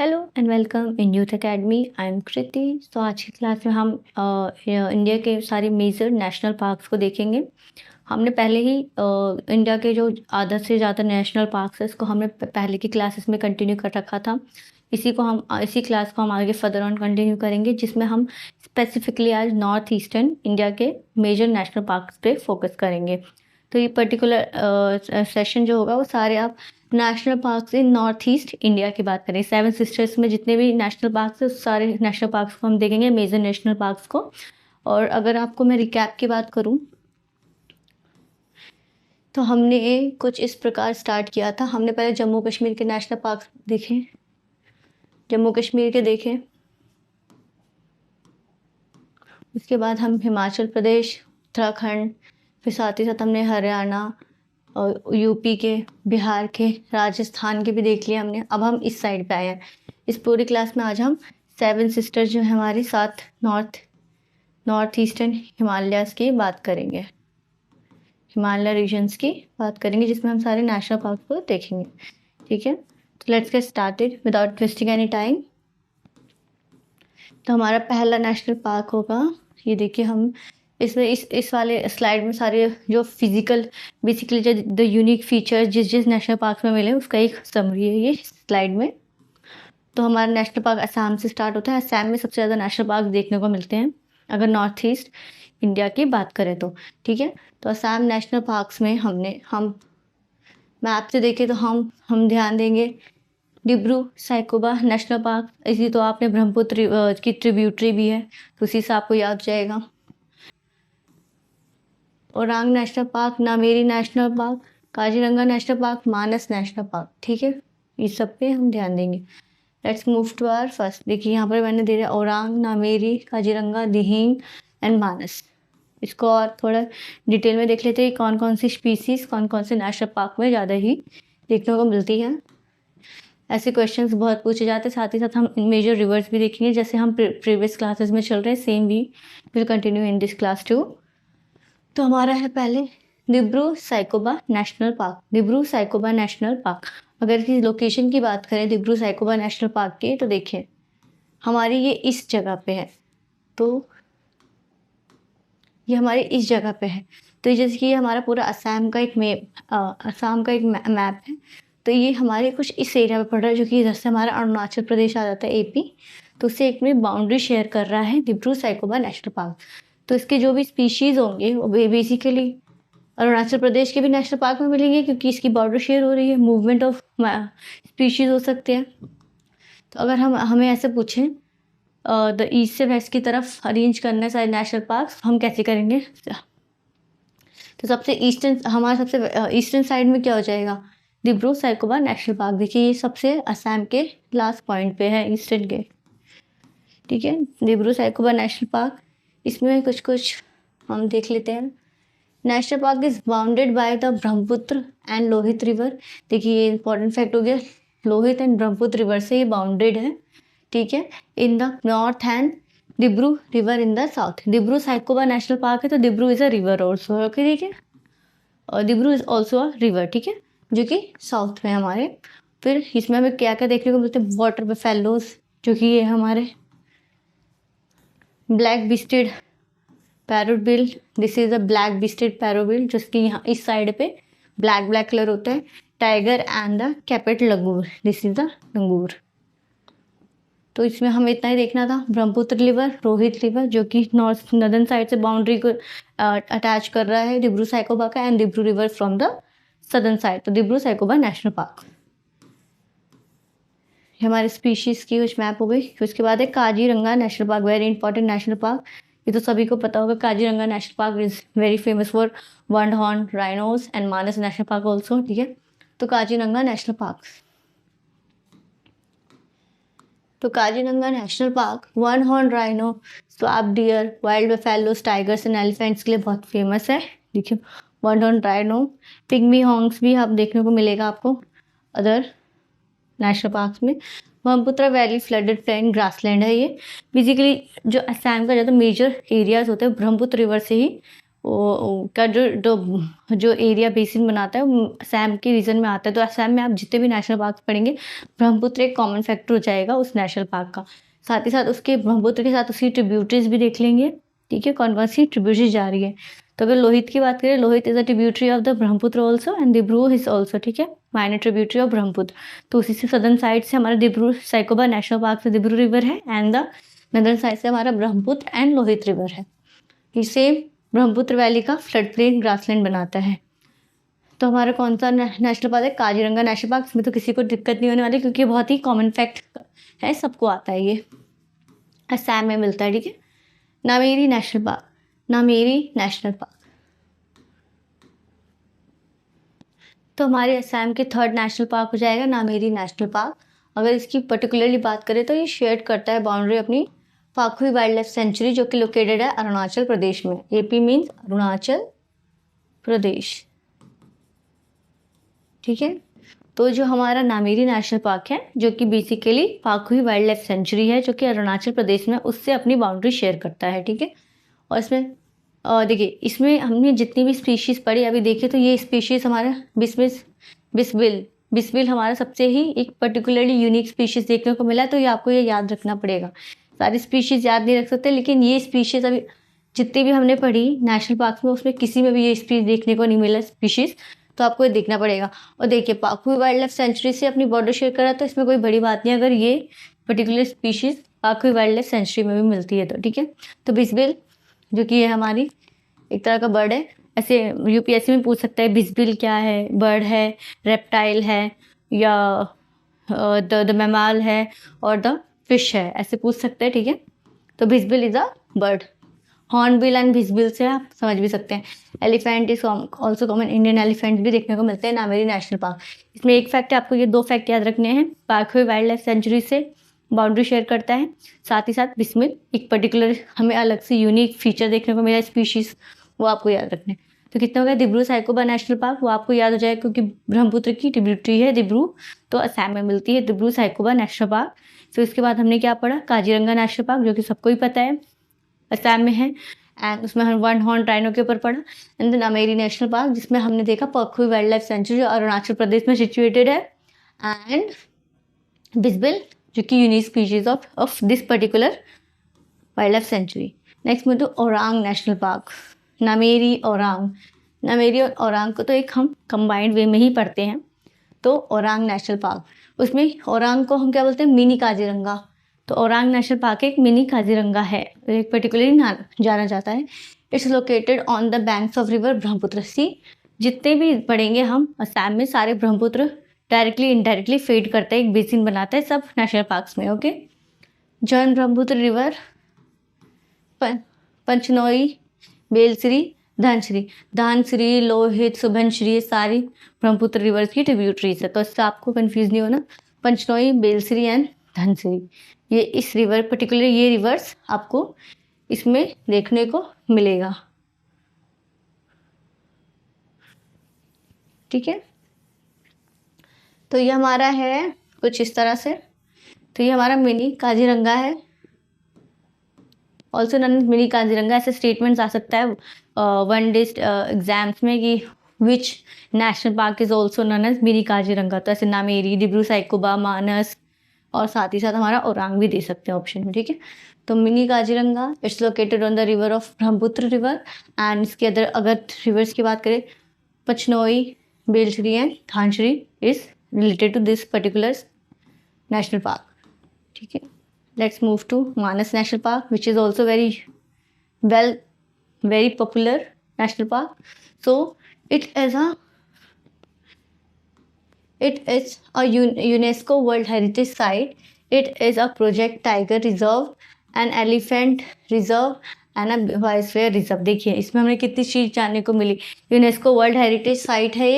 Hello and welcome in youth academy. I am Kriti. तो आज की क्लास में हम इंडिया के सारे मेजर नेशनल पार्क्स को देखेंगे। हमने पहले ही इंडिया के जो आधा से ज़्यादा नेशनल पार्क्स है इसको हमने पहले की क्लासेस में कंटिन्यू कर रखा था। इसी क्लास को हम आगे फर्दर ऑन कंटिन्यू करेंगे, जिसमें हम स्पेसिफिकली आज नॉर्थ ईस्टर्न इंडिया के मेजर नेशनल पार्क्स पे फोकस करेंगे। तो ये पर्टिकुलर सेशन जो होगा वो सारे आप नेशनल पार्क्स इन नॉर्थ ईस्ट इंडिया की बात करें। सेवन सिस्टर्स में जितने भी नेशनल पार्क्स हैं उस सारे नेशनल पार्क्स को हम देखेंगे, मेजर नेशनल पार्क्स को। और अगर आपको मैं रिकैप की बात करूं तो हमने कुछ इस प्रकार स्टार्ट किया था। हमने पहले जम्मू कश्मीर के नेशनल पार्क देखे, जम्मू कश्मीर के देखे। उसके बाद हम हिमाचल प्रदेश, उत्तराखंड, फिर साथ ही साथ हमने हरियाणा और यूपी के, बिहार के, राजस्थान के भी देख लिया हमने। अब हम इस साइड पे आए हैं। इस पूरी क्लास में आज हम सेवन सिस्टर्स जो है हमारी साथ नॉर्थ ईस्टर्न हिमालयाज़ की बात करेंगे, हिमालय रीजन्स की बात करेंगे, जिसमें हम सारे नेशनल पार्क को देखेंगे। ठीक है, तो let's get started without wasting any time. तो हमारा पहला नेशनल पार्क होगा, ये देखिए, हम इसमें इस वाले स्लाइड में सारे जो फिजिकल बेसिकली जो द यूनिक फीचर्स जिस नेशनल पार्क में मिले उसका एक समरी है ये स्लाइड में। तो हमारा नेशनल पार्क असम से स्टार्ट होता है। असम में सबसे ज़्यादा नेशनल पार्क देखने को मिलते हैं अगर नॉर्थ ईस्ट इंडिया की बात करें तो। ठीक है, तो असम नेशनल पार्क्स में हम मैप से देखें तो हम ध्यान देंगे डिब्रू साइकोबा नेशनल पार्क। इसी तो आपने ब्रह्मपुत्र की ट्रिब्यूटरी भी है तो उसी से आपको याद जाएगा। Orang national park, Nameri national park, Kaziranga national park, Manas national park. ठीक है, इस सब पे हम ध्यान देंगे। Let's move to our first. देखिए यहाँ पर मैंने दे दिया ओरांग, नामेरी, काजीरंगा, दिहिंग एंड मानस। इसको और थोड़ा डिटेल में देख लेते हैं कौन कौन सी स्पीसीज कौन कौन से नेशनल पार्क में ज़्यादा ही देखने को मिलती है। ऐसे क्वेश्चंस बहुत पूछे जाते हैं। साथ ही साथ हम मेजर रिवर्स भी देखेंगे, जैसे हम प्रीवियस क्लासेस में चल रहे हैं, same we will continue in this class too. तो हमारा है पहले Dibru Saikhowa national park. Dibru Saikhowa national park, अगर इसकी लोकेशन की बात करें डिब्रू साइकोबा नेशनल पार्क की, तो देखिए हमारी ये इस जगह पे है। तो ये हमारे इस जगह पे है। तो जैसे कि हमारा पूरा असम का एक मैप है। तो ये हमारे कुछ इस एरिया पे पड़ रहा है, जो कि इधर से हमारा अरुणाचल प्रदेश आ जाता है, एपी। तो उससे एक में बाउंड्री शेयर कर रहा है डिब्रू साइकोबा नेशनल पार्क। तो इसके जो भी स्पीशीज़ होंगे वो बेसिकली अरुणाचल प्रदेश के भी नेशनल पार्क में मिलेंगे, क्योंकि इसकी बॉर्डर शेयर हो रही है, मूवमेंट ऑफ स्पीशीज़ हो सकते हैं। तो अगर हमें ऐसे पूछें द ईस्ट से वेस्ट की तरफ अरेंज करना है सारे नेशनल पार्क, हम कैसे करेंगे? तो हमारा सबसे ईस्टर्न साइड में क्या हो जाएगा? Dibru Saikhowa national park. देखिए ये सबसे असम के लास्ट पॉइंट पे है ईस्टर्न के। ठीक है, डिब्रू साइकोबा नेशनल पार्क, इसमें कुछ हम देख लेते हैं। National park is bounded by the Brahmaputra and Lohit river. देखिए ये इंपॉर्टेंट फैक्ट हो गया, लोहित एंड ब्रह्मपुत्र रिवर से ये बाउंडेड है। ठीक है, in the north and Dibru river in the south. Dibru Saikhowa national park है तो Dibru is a river also. Okay, ठीक है, और Dibru is also a river. ठीक है, जो कि साउथ में हमारे। फिर इसमें हमें क्या क्या देखने को मिलते हैं? वाटर बफेलोज, जो कि ये हमारे black breasted parrotbill. This is a black breasted parrotbill, जिसकी यहाँ इस साइड पे ब्लैक कलर होता है। Tiger and the capped langur, this is the langur. तो इसमें हमें इतना ही देखना था। ब्रह्मपुत्र रिवर, रोहित रिवर, जो कि नॉर्दर्न साइड से बाउंड्री को अटैच कर रहा है डिब्रू साइकोबा का, and Dibru river from the southern side. तो डिब्रू साइकोबा नेशनल पार्क हमारे स्पीशीज की कुछ मैप हो गई। फिर उसके बाद है Kaziranga national park, very important national park. ये तो सभी को पता होगा, Kaziranga national park is very famous for one horn rhinos and Manas national park also. ठीक है, तो काजीरंगा नेशनल पार्क, तो Kaziranga national park one horn rhino, swamp deer, wild buffaloes, tigers and elephants के लिए बहुत फेमस है। देखिए one horn rhino, pygmy horns भी आप देखने को मिलेगा आपको अदर नेशनल पार्क्स में। Brahmaputra valley flooded plain grassland है ये। बेसिकली जो असम का ज़्यादा मेजर एरियाज होते हैं ब्रह्मपुत्र रिवर से ही का जो एरिया बेसिन बनाता है वो असम के रीजन में आता है। तो असम में आप जितने भी नेशनल पार्क पढ़ेंगे, ब्रह्मपुत्र एक कॉमन फैक्टर हो जाएगा उस नेशनल पार्क का। साथ ही साथ उसके ब्रह्मपुत्र के साथ उसकी ट्रिब्यूटरीज भी देख लेंगे, ठीक है, कौन कौन सी ट्रिब्यूटरीज जा रही है। तो अगर लोहित की बात करें, Lohit is a tributary of the Brahmaputra also and Dibru is also, ठीक है, माइनर ट्रिब्यूटरी ऑफ ब्रह्मपुत्र। तो उसी से सदर्न साइड से हमारा दिब्रू साइकोबा नेशनल पार्क से दिब्रू रिवर है एंड द नदर्न साइड से हमारा ब्रह्मपुत्र एंड लोहित रिवर है। इसे ब्रह्मपुत्र वैली का फ्लड प्लेन ग्रासलैंड बनाता है। तो हमारा कौन सा नेशनल पार्क है? Kaziranga national park. इसमें तो किसी को दिक्कत नहीं होने वाली क्योंकि बहुत ही कॉमन फैक्ट है, सबको आता है, ये असम में मिलता है, ठीक है। Nameri national park, Nameri national park तो हमारे असम के थर्ड नेशनल पार्क हो जाएगा नामेरी नेशनल पार्क। अगर इसकी पर्टिकुलरली बात करें तो ये शेयर करता है बाउंड्री अपनी पाखुई वाइल्ड लाइफ सेंचुरी, जो कि लोकेटेड है अरुणाचल प्रदेश में। एपी मीन्स अरुणाचल प्रदेश, ठीक है। तो जो हमारा नामेरी नेशनल पार्क है, जो कि बेसिकली पाखुई वाइल्ड लाइफ सेंचुरी है, जो कि अरुणाचल प्रदेश में, उससे अपनी बाउंड्री शेयर करता है, ठीक है। और इसमें देखिए, इसमें हमने जितनी भी स्पीशीज़ पढ़ी अभी देखे, तो ये स्पीशीज़ हमारा बिस्बिल हमारा सबसे ही एक पर्टिकुलरली यूनिक स्पीशीज़ देखने को मिला। तो ये आपको ये याद रखना पड़ेगा। सारी स्पीशीज़ याद नहीं रख सकते, लेकिन ये स्पीशीज़ अभी जितनी भी हमने पढ़ी नेशनल पार्क में, उसमें किसी में भी ये स्पीशीज़ देखने को नहीं मिला स्पीशीज़। तो आपको ये देखना पड़ेगा। और देखिए, पाखुई वाइल्ड लाइफ सेंचुरी से अपनी बॉर्डर शेयर करा, तो इसमें कोई बड़ी बात नहीं अगर ये particular species Pakhui wildlife sanctuary में भी मिलती है तो, ठीक है। तो बिस्बिल जो कि ये हमारी एक तरह का बर्ड है, ऐसे यूपीएससी में पूछ सकता है बिस्बिल क्या है, बर्ड है, रेप्टाइल है, या द मैमाल है और द फिश है, ऐसे पूछ सकते हैं, ठीक है। तो ibisbill is a bird. Hornbill and ibisbill से आप समझ भी सकते हैं। Elephant is also common, Indian elephant भी देखने को मिलते हैं नामेरी नेशनल पार्क। इसमें एक फैक्ट है, आपको ये दो फैक्ट याद रखने हैं। पाखुई वाइल्ड लाइफ सेंचुरी से बाउंड्री शेयर करता है, साथ ही साथ बिस्मिल एक पर्टिकुलर हमें अलग से यूनिक फीचर देखने को मिला स्पीशीज़, वो आपको याद रखने। तो कितना हो गया? दिब्रू साइकोबा नेशनल पार्क, वो आपको याद हो जाएगा क्योंकि ब्रह्मपुत्र की ट्रिब्यूटरी है दिब्रू, तो असम में मिलती है दिब्रू साइकोबा नेशनल पार्क। तो इसके बाद हमने क्या पढ़ा? काजीरंगा नेशनल पार्क, जो कि सबको ही पता है असम में है, एंड उसमें हम वन हॉर्न राइनो के ऊपर पढ़ा। And then Nameri national park, जिसमें हमने देखा पाखुई वाइल्ड लाइफ सेंचुरी जो अरुणाचल प्रदेश में सिचुएटेड है, एंड बिस्बिल जो कि unique species of this particular wild life sanctuary. Next में तो ओरांग नेशनल पार्क, नामेरी ओरांग। नामेरी और ओरांग को तो एक हम कंबाइंड वे में ही पढ़ते हैं। तो ओरांग नेशनल पार्क, उसमें ओरांग को हम क्या बोलते हैं? मिनी काजीरंगा। तो ओरांग नेशनल पार्क एक मिनी काजीरंगा है, एक पर्टिकुलरली जाना जाता है। It's located on the banks of river Brahmaputra. See जितने भी पढ़ेंगे हम असम में, सारे ब्रह्मपुत्र डायरेक्टली इनडायरेक्टली फेड करता है, एक बेसिन बनाता है सब नेशनल पार्क्स में, okay. Join Brahmaputra river, Panchnoi, Belsiri, Dhansiri, Lohit, Subansiri, ये सारी ब्रह्मपुत्र रिवर्स की ट्रिब्यूटरीज है। तो इससे आपको कंफ्यूज नहीं होना। पंचनोई, बेलश्री एंड धनश्री, ये इस रिवर पर्टिकुलर ये रिवर्स आपको इसमें देखने को मिलेगा, ठीक है। तो ये हमारा है कुछ इस तरह से। तो ये हमारा मिनी काजीरंगा है, ऑल्सो नॉन मिनी काजीरंगा। ऐसे स्टेटमेंट्स आ सकता है वन डे एग्जाम्स में कि which national park is also known as mini Kaziranga. तो ऐसे नामेरी, दिब्रू साइकोबा, मानस, और साथ ही साथ हमारा ओरांग भी दे सकते हैं ऑप्शन में, ठीक है। तो mini Kaziranga it's located on the river of Brahmaputra river, and इसके अगर रिवर्स की बात करें, Pachnoi, Belsiri and Dhansiri is related to this particular national park, ठीक है। Let's move to Manas National Park, which is also very popular national park. So it is a UNESCO World Heritage Site. It is a Project Tiger Reserve, an Elephant Reserve and a Biosphere Reserve. देखिए इसमें हमें कितनी चीज़ जानने को मिली। UNESCO world heritage site है,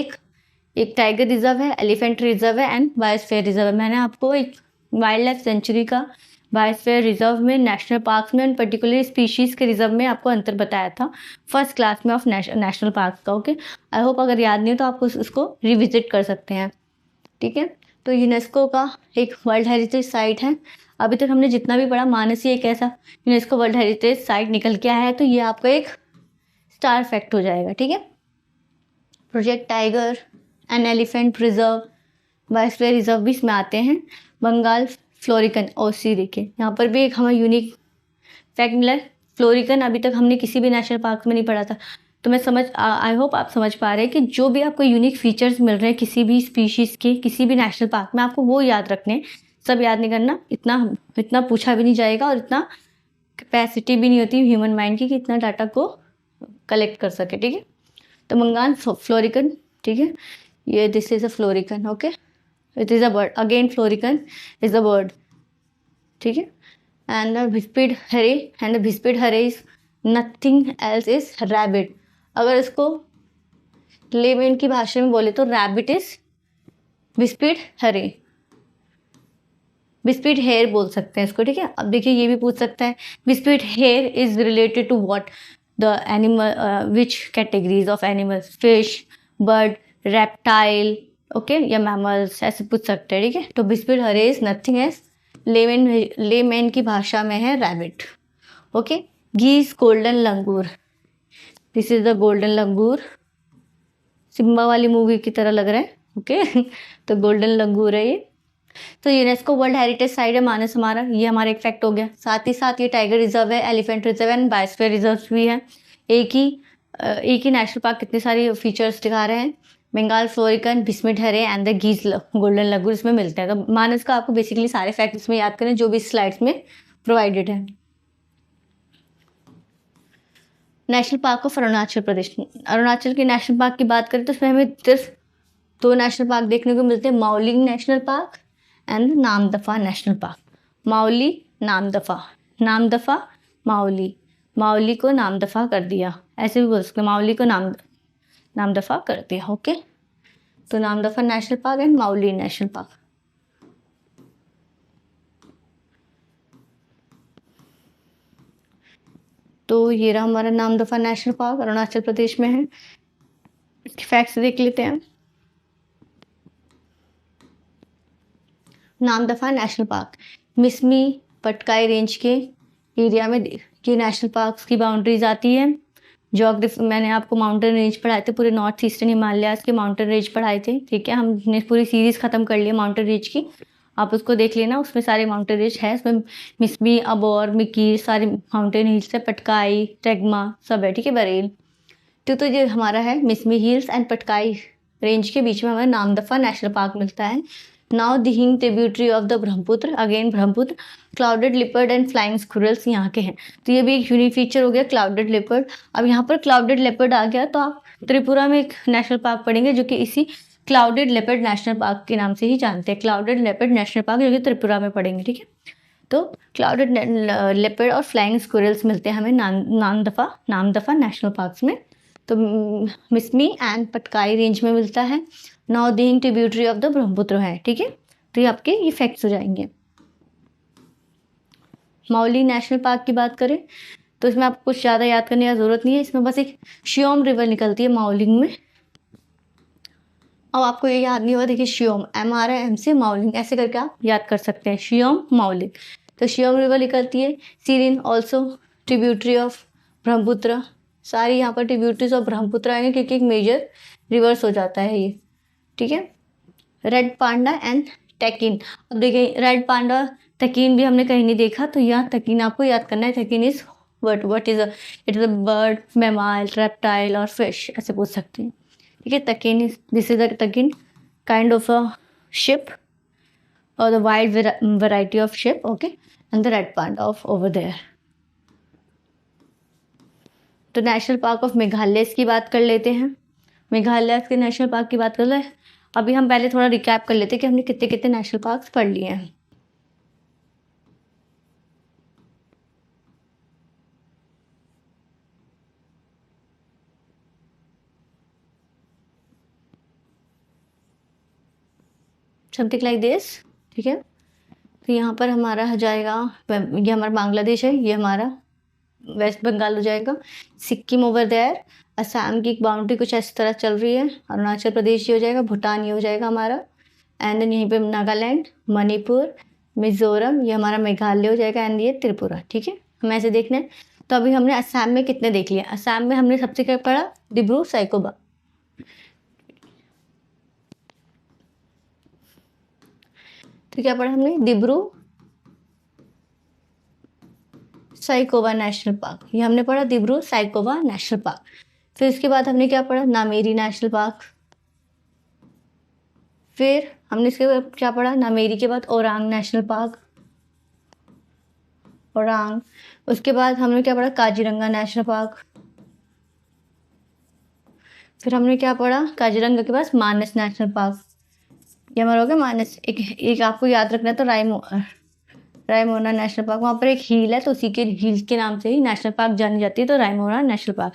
एक tiger reserve है, elephant reserve है एंड बायोस्फीयर रिजर्व है। मैंने आपको एक वाइल्ड लाइफ सेंचुरी का, बायोस्फीयर रिजर्व में, नेशनल पार्क में, एंड पर्टिकुलर स्पीशीज़ के रिजर्व में आपको अंतर बताया था फर्स्ट क्लास में ऑफ नेशनल पार्क का, ओके। आई होप अगर याद नहीं हो तो आप उसको रिविजिट कर सकते हैं, ठीक है। तो यूनेस्को का एक वर्ल्ड हेरिटेज साइट है। अभी तक हमने जितना भी पढ़ा, मानस ही एक ऐसा यूनेस्को वर्ल्ड हेरिटेज साइट निकल के आया है। तो ये आपका एक स्टार फैक्ट हो जाएगा, ठीक है। Project tiger and elephant preserve, biosphere reserve भी इसमें आते हैं। बंगाल फ्लोरिकन ओसी, देखिए यहाँ पर भी एक हमें यूनिक फैक्ट मिला है। फ्लोरिकन अभी तक हमने किसी भी नेशनल पार्क में नहीं पढ़ा था, तो मैं आई होप आप समझ पा रहे हैं कि जो भी आपको यूनिक फीचर्स मिल रहे हैं किसी भी स्पीशीज़ के किसी भी नेशनल पार्क में, आपको वो याद रखने, सब याद नहीं करना, इतना पूछा भी नहीं जाएगा और इतना कैपेसिटी भी नहीं होती ह्यूमन माइंड की कि इतना डाटा को कलेक्ट कर सके, ठीक है। तो बंगाल फ्लोरिकन, ठीक है, ये this is a florican, okay, it is a bird, again florican is a bird, ठीक है। And the hispid hare, and the hispid hare is nothing else is rabbit. अगर इसको लेमैन की भाषा में बोले तो rabbit is hispid hare, hispid hare बोल सकते हैं इसको, ठीक है। अब देखिए ये भी पूछ सकता है hispid hare is related to what, the animal, which categories of animals, fish, bird, reptile, okay, या मैमल्स, ऐसे पूछ सकते हैं, ठीक है। तो hispid hare is nothing as layman की भाषा में है rabbit, okay. Gee's golden langur, this is the golden langur, Simba वाली मूवी की तरह लग रहा है, ओके। तो गोल्डन लंगूर है ये। तो यूनेस्को वर्ल्ड हेरिटेज साइट है मानस हमारा, ये हमारा एक फैक्ट हो गया। साथ ही साथ ये टाइगर रिजर्व है, elephant reserve and biosphere reserve भी है। एक ही नेशनल पार्क कितने सारे फीचर्स दिखा रहे हैं। Bengal florican, hispid hare and the Gee's golden langur इसमें मिलते हैं। तो मानस का आपको बेसिकली सारे फैक्ट इसमें याद करें जो भी स्लाइड्स में प्रोवाइडेड है। National park of Arunachal Pradesh, Arunachal के नेशनल पार्क की बात करें तो उसमें हमें सिर्फ 2 नेशनल पार्क देखने को मिलते हैं, Mouling national park and Namdapha national park. Mauli, Namdapha, Namdapha, Mauli, Mauli को नामदफा कर दिया, ऐसे भी बोल सकते हैं, माउली को नामदफा कर दिया, ओके। तो Namdapha national park and Mauli national park. तो ये रहा हमारा नामदफा नेशनल पार्क, अरुणाचल प्रदेश में है। फैक्ट्स देख लेते हैं। Namdapha national park Mishmi Patkai range के एरिया में ये नेशनल पार्क की बाउंड्रीज आती है। जोग्राफी मैंने आपको माउंटेन रेंज पढ़ाए थे, पूरे नॉर्थ ईस्टर्न हिमालयाज के माउंटेन रेंज पढ़ाए थे, ठीक है। हमने पूरी सीरीज़ ख़त्म कर लिया माउंटेन रेंज की, आप उसको देख लेना, उसमें सारे माउंटेन रेंज है। उसमें मिसमी, अबोर, मिकीर सारे माउंटेन हिल्स है, पटकाई, ट्रैगमा सब है, ठीक है, बरेल। तो ये हमारा है Mishmi hills and Patkai range के बीच में हमें नामदफा नेशनल पार्क मिलता है। नाउ द हिंग tributary of the Brahmaputra, again Brahmaputra, clouded leopard and flying squirrels यहाँ के हैं। तो ये भी एक यूनिक फीचर हो गया, क्लाउडेड लिपर्ड। अब यहाँ पर क्लाउडेड लेपर्ड आ गया तो आप त्रिपुरा में एक नेशनल पार्क पढ़ेंगे जो कि इसी क्लाउडेड लेपर्ड नेशनल पार्क के नाम से ही जानते हैं, क्लाउडेड लेपर्ड नेशनल पार्क, जो कि त्रिपुरा में पढ़ेंगे, ठीक है। तो क्लाउडेड लेपर्ड और फ्लाइंग स्क्विरल्स मिलते हैं हमें नामदफा नेशनल पार्क्स में। तो मिसमी एंड पटकाई रेंज में मिलता है। नाउ द हिंग ट्रिब्यूटरी ऑफ द ब्रह्मपुत्र है, ठीक है। तो ये आपके ये फैक्ट्स हो जाएंगे। माउली नेशनल पार्क की बात करें तो इसमें आपको कुछ ज़्यादा याद करने की ज़रूरत नहीं है, इसमें बस एक श्योम रिवर निकलती है माउलिंग में। अब आपको ये याद नहीं होगा, देखिए श्योम, MRAM से माउलिंग, ऐसे करके आप याद कर सकते हैं, श्योम माउलिंग। तो श्योम रिवर निकलती है। सीरिन ऑल्सो ट्रिब्यूटरी ऑफ ब्रह्मपुत्र, सारी यहाँ पर ट्रिब्यूटरीज ऑफ ब्रह्मपुत्र आएंगे क्योंकि एक मेजर रिवर्स हो जाता है ये, ठीक है। रेड पांडा एंड टैकिन, अब देखिए रेड पांडा तकीन भी हमने कहीं नहीं देखा, तो यहाँ तकीन आपको याद करना है। Takin is what is it is a bird, mammal, reptile और फिश, ऐसे पूछ सकते हैं, ठीक है। Takin is this is the takin kind of a sheep और the wide variety of sheep, okay, and the red panda of over there. तो national park of Meghalaya की बात कर लेते हैं। मेघालय के नेशनल पार्क की बात कर ले। अभी हम पहले थोड़ा रिकैप कर लेते हैं कि हमने कितने कितने नेशनल पार्क्स पढ़ लिए हैं। समथिंग लाइक दिस, ठीक है। तो यहाँ पर हमारा हो जाएगा, ये हमारा बांग्लादेश है, ये हमारा वेस्ट बंगाल हो जाएगा, सिक्किम ओवर देयर, असम की एक बाउंड्री कुछ इस तरह चल रही है, अरुणाचल प्रदेश ये हो जाएगा, भूटान ये हो जाएगा हमारा, एंड देन यहीं पे नागालैंड, मणिपुर, मिजोरम, ये हमारा मेघालय हो जाएगा, एंड ये त्रिपुरा, ठीक है। हम ऐसे देखना है तो अभी हमने असम में कितने देख लिए। असम में हमने सबसे क्या पढ़ा, डिब्रू साइखोवा। तो क्या पढ़ा हमने, डिब्रू साइखोवा नेशनल पार्क, ये हमने पढ़ा डिब्रू साइखोवा नेशनल पार्क। फिर इसके बाद हमने क्या पढ़ा, नामेरी नेशनल पार्क। फिर हमने इसके बाद क्या पढ़ा, नामेरी के बाद ओरांग नेशनल पार्क, ओरांग। उसके बाद हमने क्या पढ़ा, काजीरंगा नेशनल पार्क। फिर हमने क्या पढ़ा, काजीरंगा के पास मानस नेशनल पार्क, ये हमारा हो गया मानस। एक आपको याद रखना है तो रायमोना नेशनल पार्क, वहाँ पर एक झील है तो उसी के झील के नाम से ही नेशनल पार्क जानी जाती है, तो रायमोना नेशनल पार्क।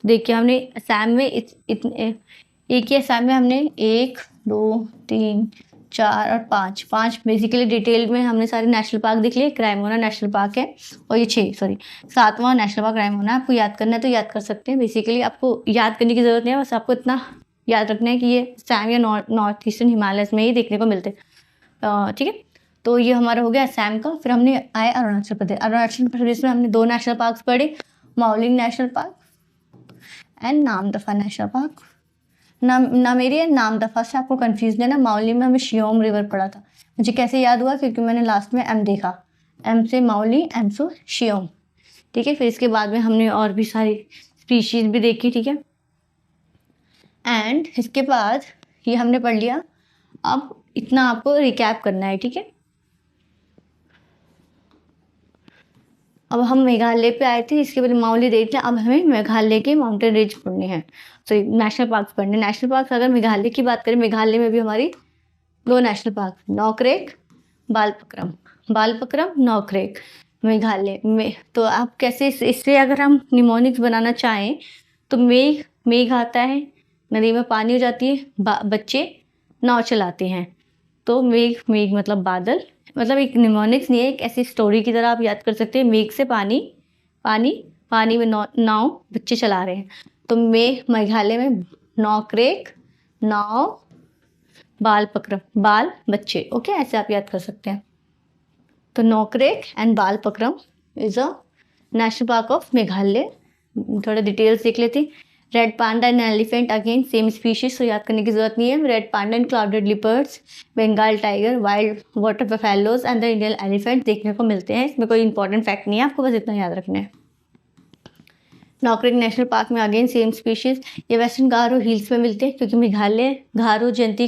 देखिए हमने असम में एक ही असम में हमने 1 2 3 4 और 5 बेसिकली डिटेल में हमने सारे नेशनल पार्क देख लिए। रायमोना नेशनल पार्क है और ये 7वां नेशनल पार्क रायमोना। आपको याद करना है तो याद कर सकते हैं, बेसिकली आपको याद करने की ज़रूरत नहीं है, बस आपको इतना याद रखना है कि ये असम या नॉर्थ ईस्टर्न हिमालयस में ही देखने को मिलते हैं। ठीक है, तो ये हमारा हो गया असम का। फिर हमने आए अरुणाचल प्रदेश। अरुणाचल प्रदेश में हमने 2 नेशनल पार्क पढ़े, Mouling national park and Namdapha national park. Nameri and Namdapha से आपको कंफ्यूज नहीं है ना। माउली में हमें शियोम रिवर पढ़ा था, मुझे कैसे याद हुआ, क्योंकि मैंने लास्ट में एम देखा, एम से माउली, एम से शियोम। ठीक है, फिर इसके बाद में हमने और भी सारी स्पीशीज भी देखी। ठीक है, एंड इसके बाद ये हमने पढ़ लिया। अब इतना आपको रिकैप करना है। ठीक है, अब हम मेघालय पे आए थे, इसके पहले माउली देख लें। अब हमें मेघालय के माउंटेन रेंज पढ़ने हैं, तो नेशनल पार्क पढ़ने। नेशनल पार्क अगर मेघालय की बात करें, मेघालय में भी हमारी 2 नेशनल पार्क, नॉकरेक, बालपक्रम नॉकरेक मेघालय में। तो आप कैसे इससे अगर हम निमोनिक्स बनाना चाहें तो मेघ आता है, नदी में पानी हो जाती है, बच्चे नाव चलाते हैं, तो मेघ मतलब बादल, मतलब एक निमोनिक्स नहीं है, एक ऐसी स्टोरी की तरह आप याद कर सकते हैं। मेघ से पानी में नाव बच्चे चला रहे हैं, तो मेघालय में नॉकरेक, नाव, बालपक्रम, बाल बच्चे। ओके, ऐसे आप याद कर सकते हैं। तो Nokrek and Balpakram is a national park of Meghalaya. थोड़ा डिटेल्स देख लेते हैं। Red panda and elephant again same species, तो याद करने की जरूरत नहीं है। Red panda and clouded leopards, Bengal tiger, wild water buffaloes and the Indian elephant देखने को मिलते हैं। इसमें कोई इंपॉर्टेंट फैक्ट नहीं है, आपको बस इतना याद रखना है। नॉकरेक नेशनल पार्क में अगेन सेम स्पीशीज, ये वेस्टर्न गारो हिल्स में मिलते हैं, क्योंकि मेघालय गारो जयंती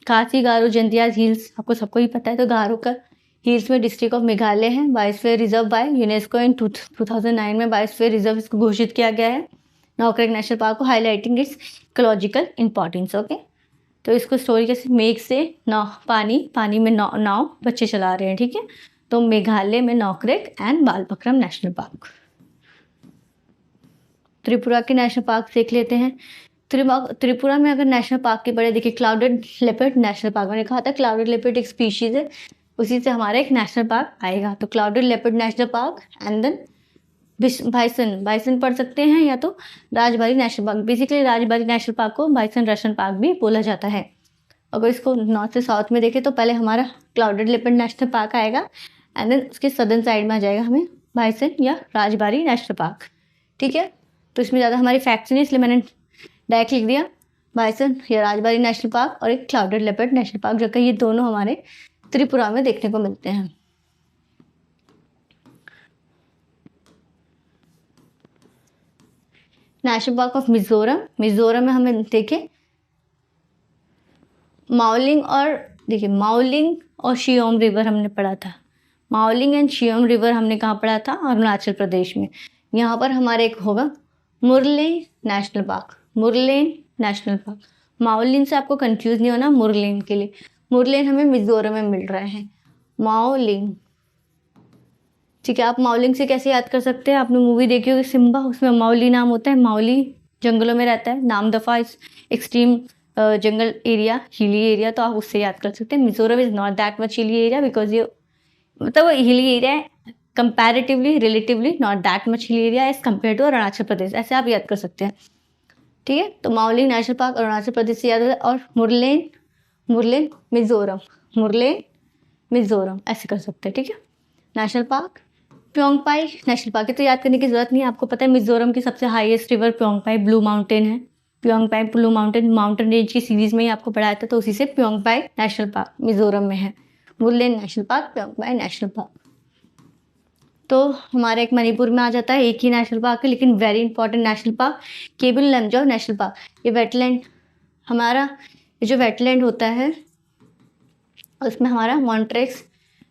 खासी गारो जयंतियाज हिल्स आपको सबको ही पता है, तो गारो का हिल्स में डिस्ट्रिक्ट ऑफ मेघालय है। बायोस्फीयर रिजर्व बाय यूनेस्को इन 2009 में बायोस्फीयर रिजर्व इसको घोषित किया गया है, नॉकरेक नेशनल पार्क को, highlighting it's ecological importance. Okay, तो इसको स्टोरी कैसे, मेघ से पानी में नाव बच्चे चला रहे हैं। ठीक है, तो मेघालय में Nokrek and Balpakram national park. Tripura के नेशनल पार्क देख लेते हैं। त्रिपुरा में अगर नेशनल पार्क के बड़े देखिए, क्लाउडेड लेपर्ड नेशनल पार्क, मैंने कहा था क्लाउडेड लेपर्ड एक स्पीशीज है, उसी से हमारा एक नेशनल पार्क आएगा। तो clouded leopard national park and then bison पढ़ सकते हैं, या तो Rajbari national park. Basically Rajbari national park को बाइसन नेशनल पार्क भी बोला जाता है। अगर इसको नॉर्थ से साउथ में देखें तो पहले हमारा क्लाउडेड लेपर्ड नेशनल पार्क आएगा एंड देन उसके सदर्न साइड में आ जाएगा हमें बाइसन या राजबारी नेशनल पार्क। ठीक है, तो इसमें ज़्यादा हमारी फैक्ट्स नहीं, इसलिए मैंने डायरेक्ट लिख दिया बाइसन या राजबारी नेशनल पार्क और एक क्लाउडेड लेपर्ड नेशनल पार्क, जो कि ये दोनों हमारे त्रिपुरा में देखने को मिलते हैं। नेशनल पार्क ऑफ मिजोरम में हमें देखें माउलिंग और शियोम रिवर हमने पढ़ा था। माउलिंग एंड शियोम रिवर हमने कहाँ पढ़ा था, अरुणाचल प्रदेश में। यहाँ पर हमारे एक होगा मुरलेन नेशनल पार्क, माउलिन से आपको कंफ्यूज नहीं होना, मुरलेन के लिए। मुरलेन हमें मिजोरम में मिल रहा है, माउलिंग। ठीक है, आप माउलिंग से कैसे याद कर सकते हैं, आपने मूवी देखी होगी सिम्बा, उसमें माउली नाम होता है, माउली जंगलों में रहता है, नामदफा इस एक्सट्रीम जंगल एरिया, हिली एरिया, तो आप उससे याद कर सकते हैं। Mizoram is not that much hilly area because ये मतलब हिली एरिया है comparatively, relatively not that much hilly area as compare to Arunachal Pradesh, ऐसे आप याद कर सकते हैं। ठीक है, तो माउलिंग नेशनल पार्क अरुणाचल प्रदेश से याद होता है, और मुरलेन मिजोरम ऐसे कर सकते हैं। ठीक है, national park Phawngpui national park है, तो याद करने की ज़रूरत नहीं है, आपको पता है मिज़ोरम की सबसे हाईएस्ट रिवर प्योंगपाई ब्लू माउंटेन है। प्योंगपाई ब्लू माउंटेन माउंटेन रेंज की सीरीज़ में ही आपको पढ़ाया था, तो उसी से प्योंगपाई नेशनल पार्क मिज़ोरम में है। Woodland national park, Phawngpui national park. तो हमारा एक मणिपुर में आ जाता है, एक ही नेशनल पार्क है लेकिन very important national park, Keibul Lamjao national park. ये वेटलैंड हमारा, ये जो वेटलैंड होता है उसमें हमारा मॉन्ट्रेक्स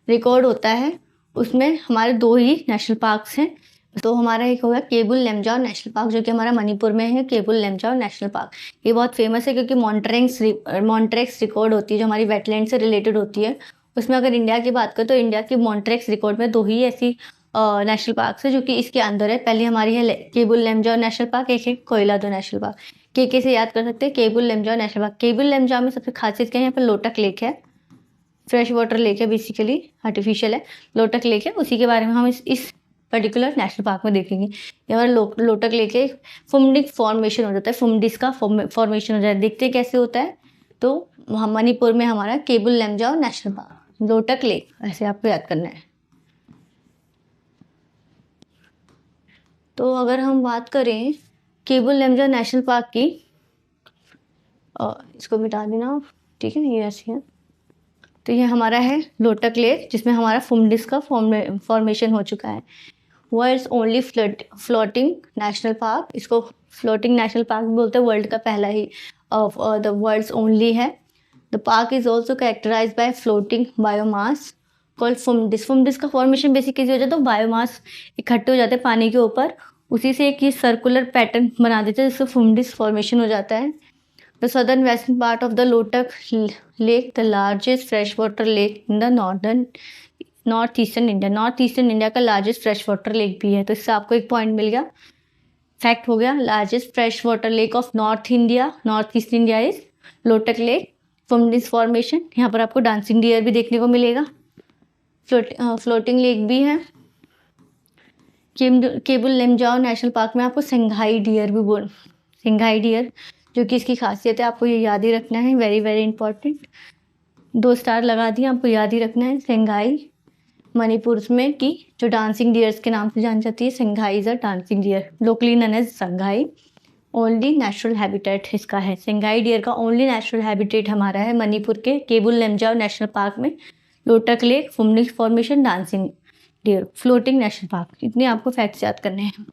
रिकॉर्ड होता है, उसमें हमारे 2 ही नेशनल पार्क्स हैं। तो हमारा एक होगा केबुल लमजाओ नेशनल पार्क, जो कि हमारा मणिपुर में है, केबुल लमजाओ नेशनल पार्क। ये बहुत फेमस है क्योंकि मॉन्ट्रेक्स रिकॉर्ड होती है जो हमारी वेटलैंड से रिलेटेड होती है। उसमें अगर इंडिया की बात करें तो इंडिया की मॉन्ट्रेक्स रिकॉर्ड में 2 ही ऐसी नेशनल पार्क है जो कि इसके अंदर है। पहली हमारी है केबुल लमजाओ नेशनल पार्क, एक है कोयलादो नेशनल पार्क। के से याद कर सकते हैं, केबुल लमजाओ नेशनल पार्क। केबुल लमजाओ में सबसे खासियत क्या है, यहाँ पर लोटक लेक है, फ्रेश वाटर लेक है, बेसिकली आर्टिफिशियल है, लोटक लेक है। उसी के बारे में हम इस पर्टिकुलर नेशनल पार्क में देखेंगे। ये हमारा लोटक लेक है, फुमडिस फॉर्मेशन हो जाता है, फुमडिस का फॉर्मेशन हो जाता है। देखते हैं कैसे होता है। तो मणिपुर में हमारा Keibul Lamjao national park, Loktak lake, ऐसे आपको याद करना है। तो अगर हम बात करें केबुल लमजाओ नेशनल पार्क की, इसको मिटा देना, ठीक है, ये ऐसे है। तो ये हमारा है लोटक लेक, जिसमें हमारा फुमडिस का फॉर्मेशन हो चुका है। World's only floating national park, इसको फ्लोटिंग नेशनल पार्क बोलते हैं, वर्ल्ड का पहला ही द वर्ल्ड्स ओनली है। The park is also characterize by floating biomass called phumdis. Phumdis का फॉर्मेशन बेसिकली हो जाता है, तो बायोमास इकट्ठे हो जाते हैं पानी के ऊपर, उसी से एक ये सर्कुलर पैटर्न बना देते हैं, जिससे फुमडिस फॉर्मेशन हो जाता है। The southern western part of the Lotak Lake, the largest freshwater lake in the northeastern India. North-eastern India का लार्जेस्ट फ्रेश वाटर लेक भी है, तो इससे आपको एक पॉइंट मिल गया, फैक्ट हो गया। Largest fresh water lake of north India, north east India is Loktak lake, phumdis formation. यहाँ पर आपको डांसिंग डियर भी देखने को मिलेगा, फ्लोटिंग लेक भी है। केबुल लमजाओ नेशनल पार्क में आपको संघाई डियर भी संघाई डियर, जो कि इसकी खासियत है, आपको ये याद ही रखना है, वेरी वेरी इंपॉर्टेंट। 2 स्टार लगा दिए, आपको याद ही रखना है। संघाई मणिपुर में की जो डांसिंग डियर्स के नाम से जानी जाती है, Sangai is a dancing deer, locally known as Sangai. Only natural habitat इसका है, संघाई डियर का ओनली नेचुरल हैबिटेट हमारा है मणिपुर के केबुल लमजाओ नेशनल पार्क में, Loktak lake, phumdis formation, dancing deer, floating national park. इतने आपको फैक्ट्स याद करने हैं।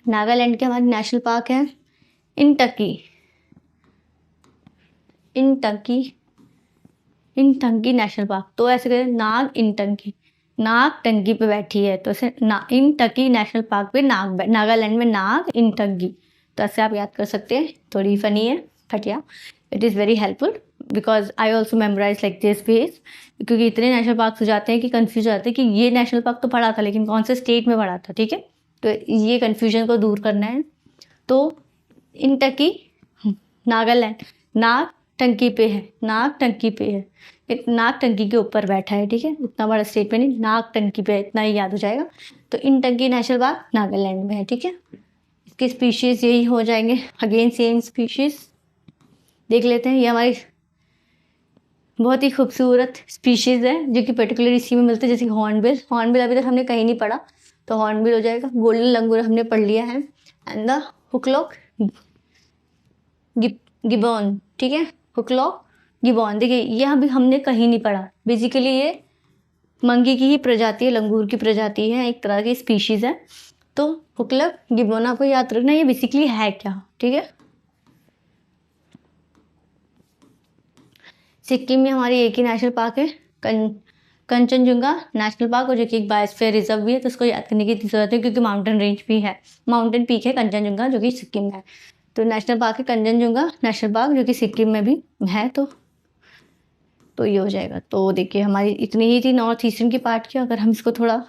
नागालैंड के हमारे नेशनल पार्क है इंटकी, इंटकी नेशनल पार्क। तो ऐसे करें, नाग इंटकी, नाग टंकी पे बैठी है, तो ऐसे इंटकी नेशनल पार्क पे नागालैंड में नाग इंटकी, तो ऐसे आप याद कर सकते हैं। थोड़ी फनी है but yeah it is very helpful because I also memorize like this face, क्योंकि इतने नेशनल पार्क हो जाते हैं कि कन्फ्यूज हो जाते हैं कि ये नेशनल पार्क तो पढ़ा था लेकिन कौन से स्टेट में पढ़ा था, ठीक है। तो ये कन्फ्यूजन को दूर करना है। तो इंटकी नागालैंड, नाग टंकी पे है, नाग टंकी पे है, नाग टंकी के ऊपर बैठा है, ठीक है। इतना बड़ा स्टेट में नहीं, नाग टंकी पे है, इतना ही याद हो जाएगा। तो इंटकी नेशनल पार्क नागालैंड में है, ठीक है। इसके स्पीशीज़ यही हो जाएंगे, अगेन सेम स्पीशीज़ देख लेते हैं। ये हमारी बहुत ही खूबसूरत स्पीशीज़ है जो कि पर्टिकुलर इसी में मिलते हैं, जैसे हॉर्नबिल। हॉर्नबिल अभी तक हमने कहीं नहीं पढ़ा, तो हॉर्नबिल हो जाएगा। गोल्डन लंगूर हमने पढ़ लिया है, एंड द हुकलॉक गिबॉन, ठीक है, हुकलॉक गिबॉन। देखिए ये अभी हमने कहीं नहीं पढ़ा, बेसिकली ये मंकी की ही प्रजाति है, लंगूर की प्रजाति है, एक तरह की स्पीशीज़ है। तो हुकलॉक गिबॉन आपको याद रखना, ये बेसिकली है क्या, ठीक है। सिक्किम में हमारी एक ही नेशनल पार्क है, कंचनजुंगा नेशनल पार्क, और जो कि एक बायोस्फीयर रिजर्व भी है, तो उसको याद करने की जरूरत है क्योंकि माउंटेन रेंज भी है, माउंटेन पीक है कंचनजुंगा जो कि सिक्किम में है। तो नेशनल पार्क है कंचनजुंगा नेशनल पार्क जो कि सिक्किम में भी है। तो ये हो जाएगा। तो देखिए हमारी इतनी ही थी नॉर्थ ईस्टर्न की पार्ट की। अगर हम इसको थोड़ा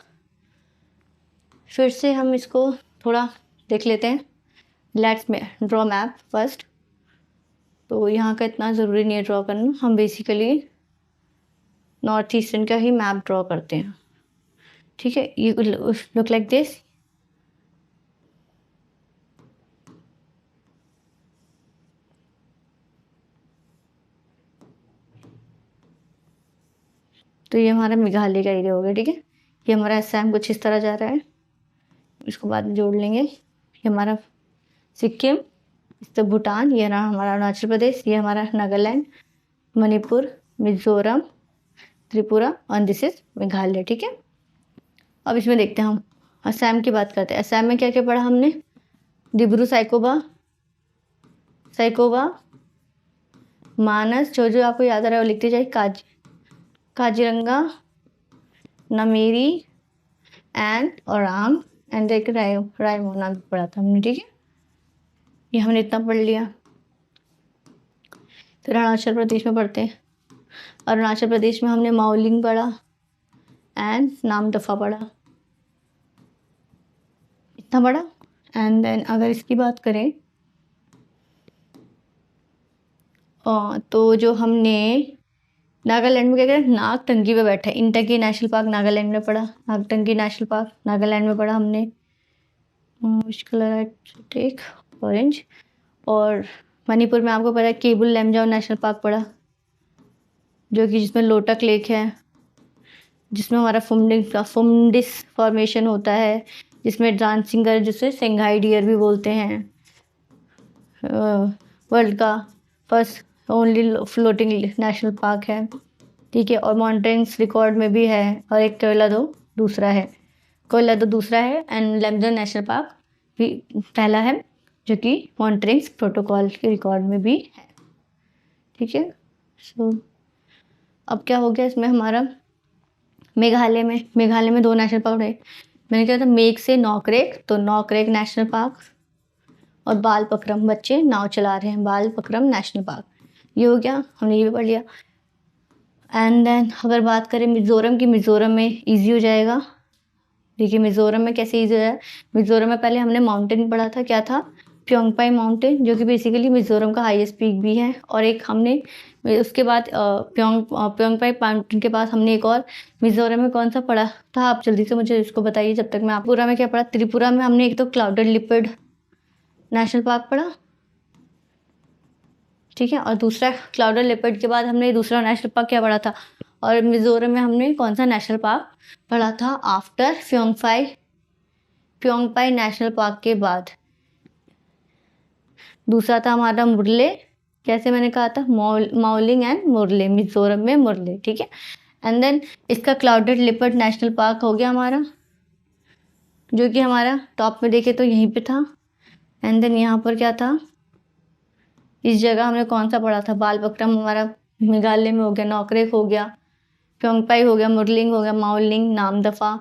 फिर से हम इसको थोड़ा देख लेते हैं, लेट्स ड्रॉ मैप फर्स्ट। तो यहाँ का इतना ज़रूरी नहीं है ड्रॉ करना, हम बेसिकली नॉर्थ ईस्टर्न का ही मैप ड्रॉ करते हैं, ठीक है। ये लुक लाइक दिस। तो ये हमारा मेघालय का एरिया हो गया, ठीक है। ये हमारा असम कुछ इस तरह जा रहा है, इसको बाद में जोड़ लेंगे। ये हमारा सिक्किम, तो भूटान, ये रहा हमारा अरुणाचल प्रदेश, ये हमारा नागालैंड, मणिपुर, मिजोरम, त्रिपुरा और दिस इज मेघालय, ठीक है। अब इसमें देखते हैं हम असम की बात करते हैं। असम में क्या क्या पढ़ा हमने? डिब्रू साइकोबा, मानस, जो आपको याद आ रहा है वो लिखते जाए। काजीरंगा, नमेरी एंड ओरांग एंड एक रायमोना भी पढ़ा था हमने, ठीक है। ये हमने इतना पढ़ लिया। फिर अरुणाचल प्रदेश में पढ़ते हैं। अरुणाचल प्रदेश में हमने माओलिंग पढ़ा एंड नामदफा पढ़ा, इतना पढ़ा। एंड देन अगर इसकी बात करें तो जो हमने नागालैंड में क्या करें, नागटंकी पे बैठा है। इंटंकी नेशनल पार्क नागालैंड में पढ़ा, नागटंकी नेशनल पार्क नागालैंड में पढ़ा हमने। विच कलर है, टेक ऑरेंज। और मणिपुर में आपको पता है केबुल लैमजाओ नेशनल पार्क पढ़ा, जो कि जिसमें लोटक लेक है, जिसमें हमारा फुमडिस फॉर्मेशन होता है, जिसमें डांसिंग कर, जिसे सेंघाई डियर भी बोलते हैं। वर्ल्ड का first only floating national park है, ठीक है। और मॉन्टेन्स रिकॉर्ड में भी है। और एक कोयलादो दूसरा है एंड लैमजाओ नेशनल पार्क भी पहला है, जो कि मॉन्ट्रेंस प्रोटोकॉल के रिकॉर्ड में भी है, ठीक है। सो अब क्या हो गया इसमें हमारा मेघालय में 2 नेशनल पार्क है। मैंने क्या था, मेघ से नौकरेक, तो नौकरेक नेशनल पार्क, और बाल पक्रम, बच्चे नाव चला रहे हैं, बाल पक्रम नेशनल पार्क, ये हो गया, हमने ये भी पढ़ लिया। एंड देन अगर बात करें मिज़ोरम की, मिज़ोरम में इजी हो जाएगा। देखिए मिज़ोरम में कैसे इजी हो जाए। मिज़ोरम में पहले हमने माउंटेन पढ़ा था, क्या था, प्योंगपाई माउंटेन, जो कि बेसिकली मिज़ोरम का हाईएस्ट पीक भी है। और एक हमने उसके बाद प्योंगपाई माउंटेन के पास हमने एक और मिज़ोरम में कौन सा पढ़ा था, आप जल्दी से मुझे इसको बताइए जब तक मैं आप। त्रिपुरा में क्या पढ़ा? त्रिपुरा में हमने एक तो क्लाउडेड लिपर्ड नेशनल पार्क पढ़ा, ठीक है। और दूसरा क्लाउडेड लिपर्ड के बाद हमने दूसरा नेशनल पार्क क्या पढ़ा था? और मिज़ोरम में हमने कौन सा नेशनल पार्क पढ़ा था आफ्टर प्योंगपाई नेशनल पार्क के बाद? दूसरा था हमारा मुरले, कैसे मैंने कहा था, माओलिंग एंड मुरले, मिज़ोरम में मुरले, ठीक है। एंड देन इसका क्लाउडेड लिपर्ड नेशनल पार्क हो गया हमारा, जो कि हमारा टॉप में देखे तो यहीं पे था। एंड देन यहाँ पर क्या था, इस जगह हमने कौन सा पढ़ा था, बालपक्रम हमारा मेघालय में हो गया, नौकरेक हो गया, प्योंगपाई हो गया, मुरलिंग हो गया, माओलिंग, नामदफा,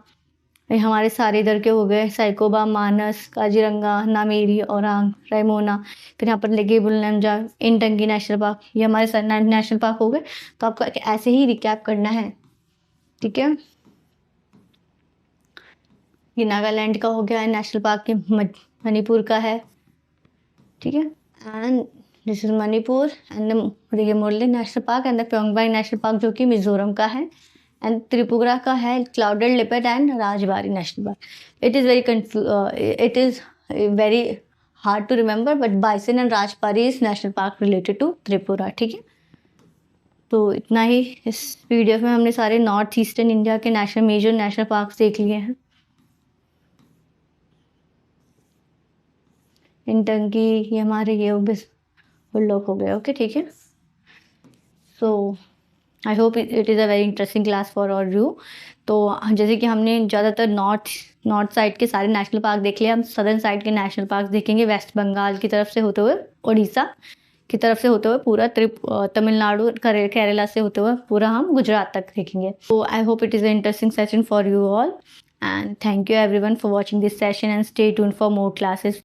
ये हमारे सारे इधर के हो गए, साइकोबा, मानस, काजीरंगा, नामेरी, ओरांग, रायमोना। फिर यहाँ पर केबुल लैमजाओ, इंटंकी नेशनल पार्क, ये हमारे सारे नेशनल पार्क हो गए। तो आपको ऐसे ही रिकैप करना है, ठीक है। ये नागालैंड का हो गया नेशनल पार्क, के मणिपुर का है, ठीक है। And this is Manipur and देखिए Murlen national park and the Phawngpui national park, जो कि मिज़ोरम का है। एंड त्रिपुरा का है clouded leopard and Rajbari national park. It is very hard to remember, but bison and Rajbari is national park related to Tripura, ठीक है। तो इतना ही इस वीडियो में हमने सारे नॉर्थ ईस्टर्न इंडिया के मेजर नेशनल पार्क देख लिए हैं। इंटंकी, ये हमारे ये लोग हो गए, ओके, ठीक है। So I hope it is a very interesting class for all you. तो जैसे कि हमने ज़्यादातर नॉर्थ साइड के सारे नेशनल पार्क देख लिया, हम सदर्न साइड के नेशनल पार्क देखेंगे, वेस्ट बंगाल की तरफ से होते हुए, उड़ीसा की तरफ से होते हुए, पूरा तमिलनाडु, केरला से होते हुए पूरा हम गुजरात तक देखेंगे। तो आई hope it is a interesting session for you all, and thank you everyone for watching this session, and stay tuned for more classes.